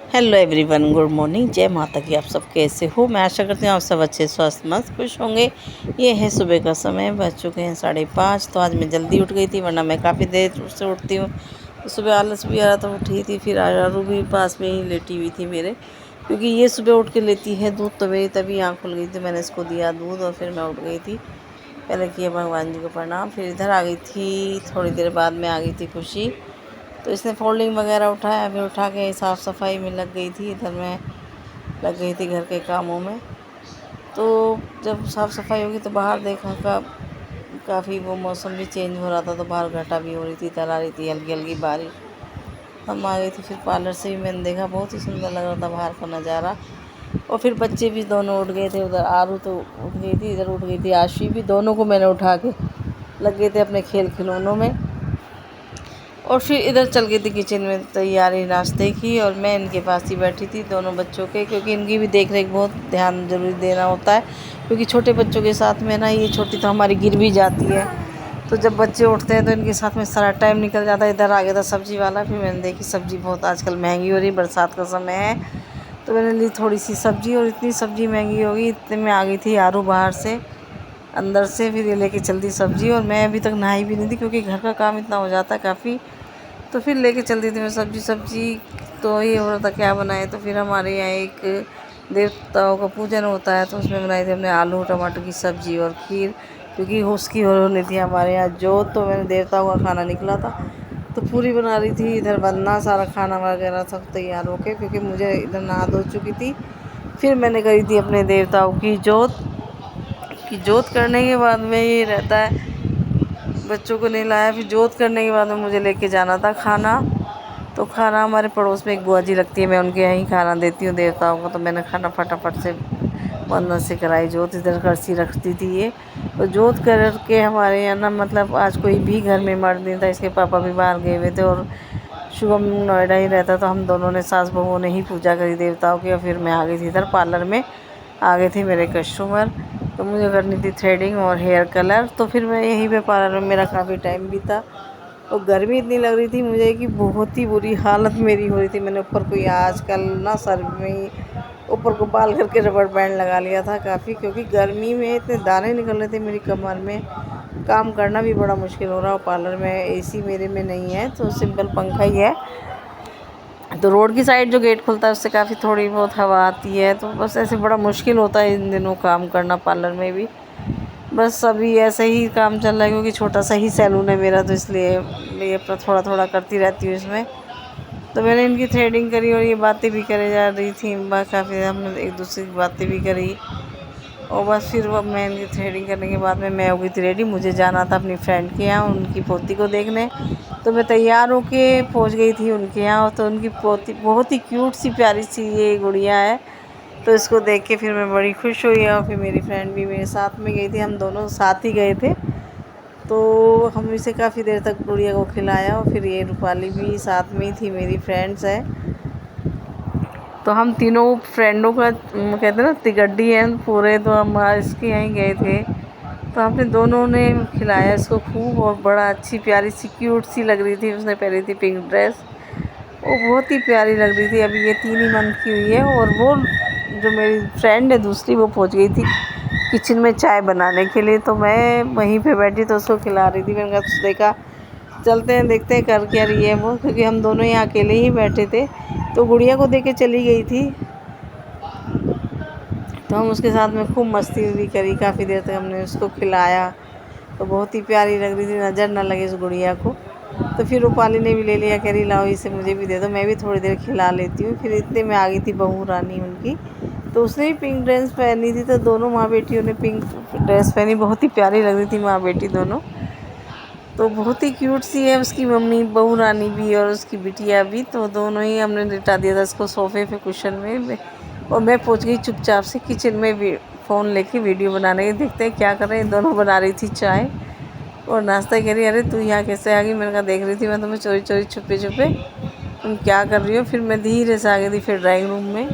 Hello everyone, good morning. जय माता की। आप सब कैसे हो? मैं आशा करती हूँ आप सब अच्छे स्वस्थ मस्त खुश होंगे। ये है सुबह का समय, बज चुके हैं 5:30। तो आज मैं जल्दी उठ गई थी, वरना मैं काफ़ी देर से उठती हूँ। तो सुबह आलस भी आ रहा था, उठी थी। फिर आरू भी पास में ही लेटी हुई थी मेरे, क्योंकि ये सुबह उठ के लेती है दूध। तो मेरी तभी आँख खुल गई थी, मैंने इसको दिया दूध और फिर मैं उठ गई थी। पहले किया भगवान जी को प्रणाम, फिर इधर आ गई थी। थोड़ी देर बाद में आ गई थी खुशी। तो इसने फोल्डिंग वगैरह उठाया, फिर उठा के साफ़ सफाई में लग गई थी। इधर मैं लग गई थी घर के कामों में। तो जब साफ़ सफाई होगी तो बाहर देखा काफ़ी वो मौसम भी चेंज हो रहा था, तो बाहर घटा भी हो रही थी, इधर आ रही थी हल्की हल्की बारिश। हम आ गई थी। फिर पार्लर से भी मैंने देखा, बहुत ही सुंदर लग रहा था बाहर का नज़ारा। और फिर बच्चे भी दोनों उठ गए थे। उधर आरू तो उठ गई थी, इधर उठ गई थी आशी भी। दोनों को मैंने उठा के लग गए थे अपने खेल खिलौनों में। और फिर इधर चल गई थी किचन में तैयारी नाश्ते की, और मैं इनके पास ही बैठी थी दोनों बच्चों के, क्योंकि इनकी भी देख रेख बहुत ध्यान जरूर देना होता है। क्योंकि छोटे बच्चों के साथ में ना, ये छोटी तो हमारी गिर भी जाती है। तो जब बच्चे उठते हैं तो इनके साथ में सारा टाइम निकल जाता है। इधर आ गया था सब्ज़ी वाला, फिर मैंने देखी सब्ज़ी बहुत आजकल महंगी हो रही, बरसात का समय है। तो मैंने ली थोड़ी सी सब्ज़ी, और इतनी सब्ज़ी महंगी हो गई, इतने में आ गई थी आरू बाहर से अंदर से। फिर ये लेके चलती सब्ज़ी, और मैं अभी तक नहाई भी नहीं थी, क्योंकि घर का काम इतना हो जाता है काफ़ी। तो फिर लेके चलती थी मैं सब्ज़ी। तो ये हो रहा था क्या बनाए। तो फिर हमारे यहाँ एक देवताओं का पूजन होता है, तो उसमें बनाई थी हमने आलू टमाटर की सब्ज़ी और खीर, क्योंकि उसकी होने थी हमारे यहाँ जो। तो मैंने देवताओं का खाना निकला था, तो पूरी बना रही थी। इधर बनना सारा खाना वगैरह सब तैयार होके, क्योंकि मुझे इधर नहा धो चुकी थी। फिर मैंने करी थी अपने देवताओं की जोत करने के बाद में ये रहता है, बच्चों को नहीं लाया। फिर जोत करने के बाद में मुझे लेके जाना था खाना। तो खाना हमारे पड़ोस में एक बुआ जी लगती है, मैं उनके यहाँ ही खाना देती हूँ देवताओं को। तो मैंने खाना फटाफट से वंदन से कराई जोत। इधर करसी रखती थी ये। तो जोत करके हमारे यहाँ ना, मतलब आज कोई भी घर में मर्द नहीं था, इसके पापा भी बाहर गए हुए थे, और शुभम नोएडा ही रहता। तो हम दोनों ने, सास बहुओं ने ही पूजा करी देवताओं की। और फिर मैं आ गई थी इधर पार्लर में। आ गए थे मेरे कस्टमर, तो मुझे करनी थी थ्रेडिंग और हेयर कलर। तो फिर मैं यहीं पे पार्लर में, मेरा काफ़ी टाइम बीता। और गर्मी इतनी लग रही थी मुझे कि बहुत ही बुरी हालत मेरी हो रही थी। मैंने ऊपर कोई आजकल ना सर में ऊपर को बाल करके रबड़ बैंड लगा लिया था काफ़ी, क्योंकि गर्मी में इतने दाने निकल रहे थे मेरी कमर में। काम करना भी बड़ा मुश्किल हो रहा। और पार्लर में एसी मेरे में नहीं है, तो सिंपल पंखा ही है। तो रोड की साइड जो गेट खुलता है उससे काफ़ी थोड़ी बहुत हवा आती है। तो बस ऐसे बड़ा मुश्किल होता है इन दिनों काम करना पार्लर में भी। बस अभी ऐसे ही काम चल रहा है, क्योंकि छोटा सा ही सैलून है मेरा, तो इसलिए मैं अपना थोड़ा थोड़ा करती रहती हूँ इसमें। तो मैंने इनकी थ्रेडिंग करी, और ये बातें भी करे जा रही थी। काफ़ी हमने एक दूसरे की बातें भी करी। और बस फिर वो मैं इनकी थ्रेडिंग करने के बाद में मैं हो गई थी रेडी। मुझे जाना था अपनी फ्रेंड के यहाँ, उनकी पोती को देखने। तो मैं तैयार होके पहुँच गई थी उनके यहाँ। तो उनकी पोती बहुत ही क्यूट सी प्यारी सी ये गुड़िया है। तो इसको देख के फिर मैं बड़ी खुश हुई। और फिर मेरी फ्रेंड भी मेरे साथ में गई थी, हम दोनों साथ ही गए थे। तो हम इसे काफ़ी देर तक गुड़िया को खिलाया। और फिर ये रूपाली भी साथ में ही थी, मेरी फ्रेंड्स है। तो हम तीनों फ्रेंडों का कहते हैं ना तिगड्डी है पूरे। तो हम इसके यहीं गए थे। तो हमने दोनों ने खिलाया इसको खूब, और बड़ा अच्छी प्यारी सी क्यूट सी लग रही थी। उसने पहनी थी पिंक ड्रेस, वो बहुत ही प्यारी लग रही थी। अभी ये 3 ही मंथ की हुई है। और वो जो मेरी फ्रेंड है दूसरी, वो पहुंच गई थी किचन में चाय बनाने के लिए। तो मैं वहीं पे बैठी तो उसको खिला रही थी। मैंने कहा देखा, चलते हैं देखते हैं कर क्या रही है वो, क्योंकि हम दोनों यहाँ अकेले ही बैठे थे। तो गुड़िया को देके चली गई थी। तो हम उसके साथ में खूब मस्ती भी करी, काफ़ी देर तक हमने उसको खिलाया। तो बहुत ही प्यारी लग रही थी, नज़र ना लगे उस गुड़िया को। तो फिर रूपाली ने भी ले लिया, कह रही लाओ इसे मुझे भी दे दो, मैं भी थोड़ी देर खिला लेती हूँ। फिर इतने में आ गई थी बहू रानी उनकी। तो उसने भी पिंक ड्रेस पहनी थी। तो दोनों माँ बेटियों ने पिंक ड्रेस पहनी, बहुत ही प्यारी लग रही थी माँ बेटी दोनों। तो बहुत ही क्यूट सी है उसकी मम्मी बहू रानी भी, और उसकी बिटिया भी। तो दोनों ही हमने लिटा दिया था उसको सोफ़े पे कुशन में। और मैं पहुंच गई चुपचाप से किचन में भी फ़ोन लेके वीडियो बनाने के। देखते हैं क्या कर रहे हैं। दोनों बना रही थी चाय और नाश्ता। कह रही अरे तू यहाँ कैसे आ गई। मैंने कहा देख रही थी मैं तुम्हें चोरी चोरी छुपे छुपे, तुम क्या कर रही हो। फिर मैं धीरे से आ गई थी फिर ड्राइंग रूम में।